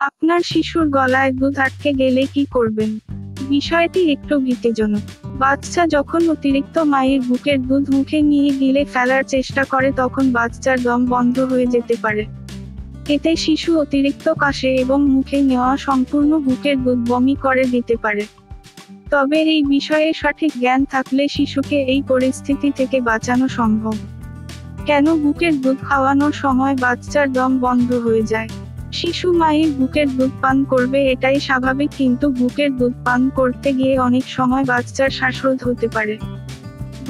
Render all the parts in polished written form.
আপনার শিশুর গলায় দুধ আটকে গেলে কি করবেন? বিষয়টি একটু ভীতিজনক। বাচ্চা যখন অতিরিক্ত মায়ের বুকের দুধ মুখে নিয়ে গিলে ফেলার চেষ্টা করে তখন বাচ্চার দম বন্ধ হয়ে যেতে পারে। এতে শিশু অতিরিক্ত কাশে এবং মুখে নেওয়া সম্পূর্ণ বুকের দুধ বমি করে দিতে পারে। তবে এই বিষয়ে সঠিক জ্ঞান থাকলে শিশুকে এই পরিস্থিতি থেকে বাঁচানো সম্ভব। কেন বুকের দুধ খাওয়ানোর সময় বাচ্চার দম বন্ধ হয়ে যায়? শিশু মায়ের বুকের দুধ পান করবে এটাই স্বাভাবিক, কিন্তু বুকের দুধ পান করতে গিয়ে অনেক সময় বাচ্চার শ্বাসরোধ হতে পারে।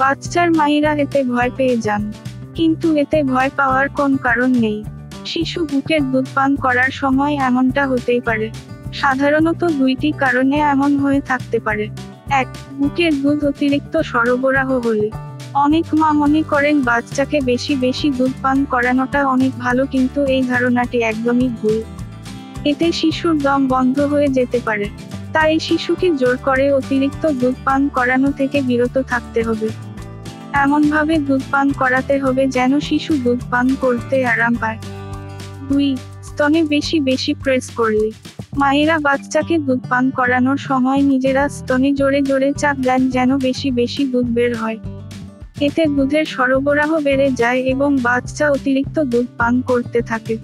বাচ্চার মায়েরা এতে ভয় পেয়ে যান, কিন্তু এতে ভয় পাওয়ার কোন কারণ নেই। শিশু বুকের দুধ পান করার সময় এমনটা হতেই পারে। সাধারণত দুইটি কারণে এমন হয়ে থাকতে পারে। 1. বুকের দুধ অতিরিক্ত সরবরাহ হলে। অনেক মা মনে করেন বাচ্চাকে বেশি বেশি দুধ পান করানোটা অনেক ভালো, কিন্তু এই ধারণাটি একদমই ভুল। এতে শিশুর দম বন্ধ হয়ে যেতে পারে। তাই শিশুকে জোর করে অতিরিক্ত দুধ পান করানো থেকে বিরত থাকতে হবে। এমনভাবে দুধ পান করাতে হবে যেন শিশু দুধ পান করতে আরাম পায়। 2. স্তনে বেশি বেশি প্রেস করলে। মায়েরা বাচ্চাকে দুধ পান করানোর সময় নিজেরা স্তনে জোরে জোরে চাপ দেন যেন বেশি বেশি দুধ বের হয়। এতে দুধের সরবরাহ বেড়ে যায় এবং বাচ্চা অতিরিক্ত দুধ পান করতে থাকে।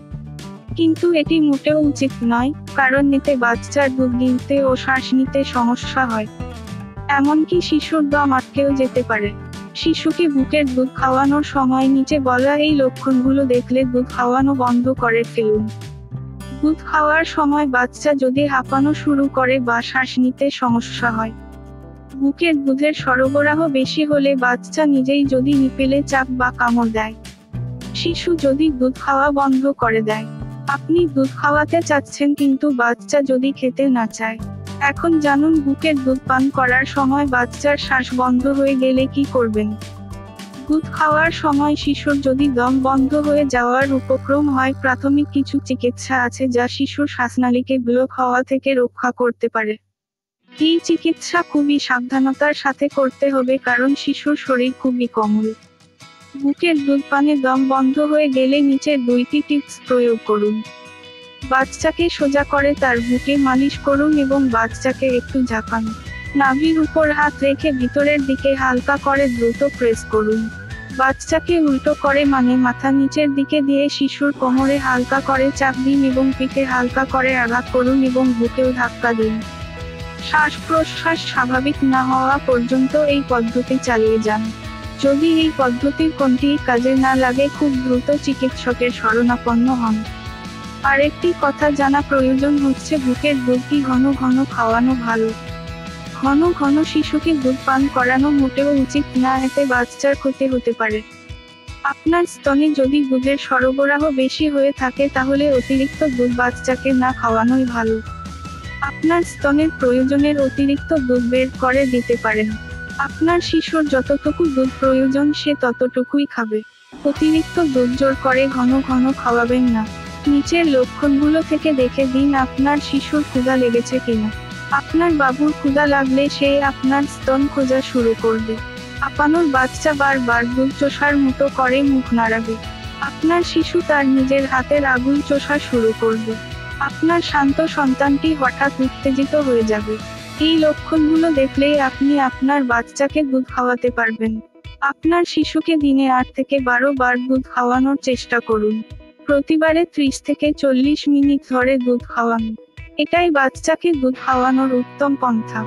কিন্তু এটি মোটেও উচিত নয়, কারণ এতে বাচ্চার দুধ গিলতে ও শ্বাস নিতে সমস্যা হয়। এমনকি শিশুর দম আটকেও যেতে পারে। শিশুকে বুকের দুধ খাওয়ানোর সময় নিচে বলা এই লক্ষণগুলো দেখলে দুধ খাওয়ানো বন্ধ করে ফেলুন। দুধ খাওয়ার সময় বাচ্চা যদি হাঁপানো শুরু করে বা শ্বাস নিতে সমস্যা হয়। বুকের দুধের সরবরাহ বেশি হলে বাচ্চা নিজেই যদি নিপেলে চাপ বা কামড় দেয়। শিশু যদি দুধ খাওয়া বন্ধ করে দেয়। আপনি দুধ খাওয়াতে চাচ্ছেন কিন্তু বাচ্চা যদি খেতে না চায়। এখন জানুন বুকের দুধ পান করার সময় বাচ্চার শ্বাস বন্ধ হয়ে গেলে কি করবেন। দুধ খাওয়ার সময় শিশুর যদি দম বন্ধ হয়ে যাওয়ার উপক্রম হয়, প্রাথমিক কিছু চিকিৎসা আছে যা শিশুর শ্বাসনালীকে ব্লক হওয়া থেকে রক্ষা করতে পারে। এই চিকিৎসা খুবই সাবধানতার সাথে করতে হবে, কারণ শিশুর শরীর খুবই কোমল। বুকের দুধ পানে দম বন্ধ হয়ে গেলে নিচের দুইটি টিপস প্রয়োগ করুন। বাচ্চাকে সোজা করে তার বুকে মালিশ করুন এবং বাচ্চাকে একটু ঝাঁকান। নাভির উপর হাত রেখে ভিতরের দিকে হালকা করে দ্রুত প্রেস করুন। বাচ্চাকে উল্টো করে মানে মাথা নিচের দিকে দিয়ে শিশুর কোমরে হালকা করে চাপ দিন এবং পিঠে হালকা করে আঘাত করুন এবং বুকেও ধাক্কা দিন। শ্বাস প্রশ্বাস স্বাভাবিক না হওয়া পর্যন্ত এই পদ্ধতি চালিয়ে যান। যদি এই পদ্ধতির কোনটিই কাজে না লাগে খুব দ্রুত চিকিৎসকের শরণাপন্ন হন। আরেকটি কথা জানা প্রয়োজন হচ্ছে বুকের দুধ কি ঘন ঘন খাওয়ানো ভালো। ঘন ঘন শিশুকে দুধ পান করানো মোটেও উচিত না, এতে বাচ্চার ক্ষতি হতে পারে। আপনার স্তনে যদি দুধের সরবরাহ বেশি হয়ে থাকে তাহলে অতিরিক্ত দুধ বাচ্চাকে না খাওয়ানোই ভালো। আপনার স্তনের প্রয়োজনের অতিরিক্ত দুধ বের করে দিতে পারেন। আপনার শিশুর যতটুকু দুধ প্রয়োজন সে ততটুকুই খাবে। অতিরিক্ত দুধ জোর করে ঘন ঘন খাওয়াবেন না। নিচের লক্ষণগুলো থেকে দেখে দিন আপনার শিশুর ক্ষুধা লেগেছে কিনা। আপনার বাবুর ক্ষুধা লাগলে সে আপনার স্তন খোঁজা শুরু করবে। হাঁপানোর বাচ্চা বারবার দুধ চোষার মতো করে মুখ নাড়াবে। আপনার শিশু তার নিজের হাতের আঙুল চোষা শুরু করবে। আপনার শান্ত সন্তানটি হঠাৎ উত্তেজিত হয়ে যাবে। এই লক্ষণগুলো দেখলেই আপনি আপনার বাচ্চাকে দুধ খাওয়াতে পারবেন। আপনার শিশুকে দিনে 8 থেকে 12 বার দুধ খাওয়ানোর চেষ্টা করুন। প্রতিবারে 30 থেকে 40 মিনিট ধরে দুধ খাওয়ান। এটাই বাচ্চাকে দুধ খাওয়ানোর উত্তম পন্থা।